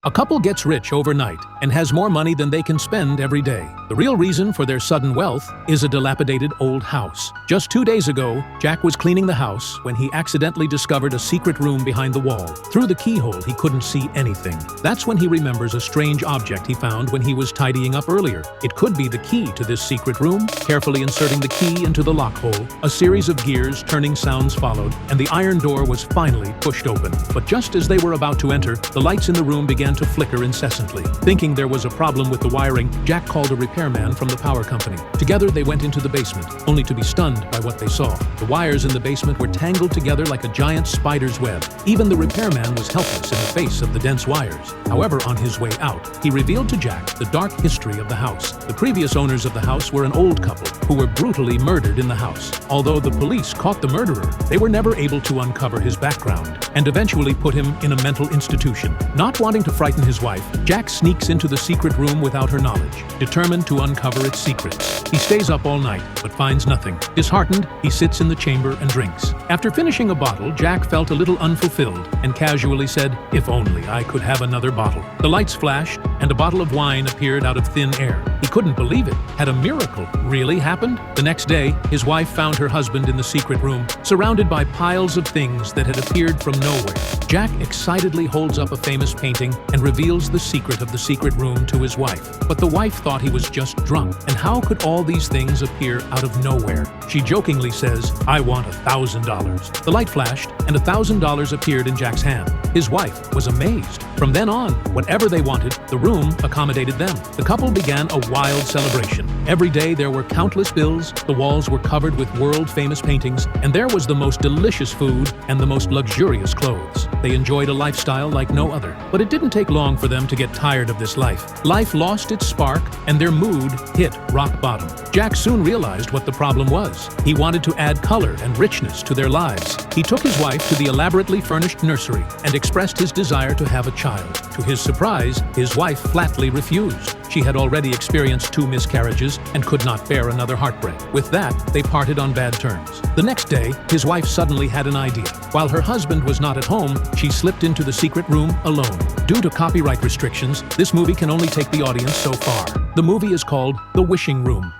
A couple gets rich overnight and has more money than they can spend every day. The real reason for their sudden wealth is a dilapidated old house. Just 2 days ago, Jack was cleaning the house when he accidentally discovered a secret room behind the wall. Through the keyhole, he couldn't see anything. That's when he remembers a strange object he found when he was tidying up earlier. It could be the key to this secret room. Carefully inserting the key into the lock hole, a series of gears turning sounds followed, and the iron door was finally pushed open. But just as they were about to enter, the lights in the room began to flicker incessantly. Thinking there was a problem with the wiring, Jack called a repairman from the power company. Together they went into the basement, only to be stunned by what they saw. The wires in the basement were tangled together like a giant spider's web. Even the repairman was helpless in the face of the dense wires. However, on his way out, he revealed to Jack the dark history of the house. The previous owners of the house were an old couple who were brutally murdered in the house. Although the police caught the murderer, they were never able to uncover his background and eventually put him in a mental institution. Not wanting to frighten his wife, Jack sneaks into the secret room without her knowledge, determined to uncover its secrets. He stays up all night, but finds nothing. Disheartened, he sits in the chamber and drinks. After finishing a bottle, Jack felt a little unfulfilled and casually said, "If only I could have another bottle." The lights flashed, and a bottle of wine appeared out of thin air. He couldn't believe it. Had a miracle really happened? The next day, his wife found her husband in the secret room, surrounded by piles of things that had appeared from nowhere. Jack excitedly holds up a famous painting and reveals the secret of the secret room to his wife. But the wife thought he was just drunk, and how could all these things appear out of nowhere? She jokingly says, "I want $1,000. The light flashed, and $1,000 appeared in Jack's hand. His wife was amazed. From then on, whatever they wanted, the room accommodated them. The couple began a wild celebration. Every day there were countless bills, the walls were covered with world-famous paintings, and there was the most delicious food and the most luxurious clothes. They enjoyed a lifestyle like no other. But it didn't take long for them to get tired of this life. Life lost its spark, and their mood hit rock bottom. Jack soon realized what the problem was. He wanted to add color and richness to their lives. He took his wife to the elaborately furnished nursery and expressed his desire to have a child. To his surprise, his wife flatly refused. She had already experienced 2 miscarriages and could not bear another heartbreak. With that, they parted on bad terms. The next day, his wife suddenly had an idea. While her husband was not at home, she slipped into the secret room alone. Due to copyright restrictions, this movie can only take the audience so far. The movie is called The Wishing Room.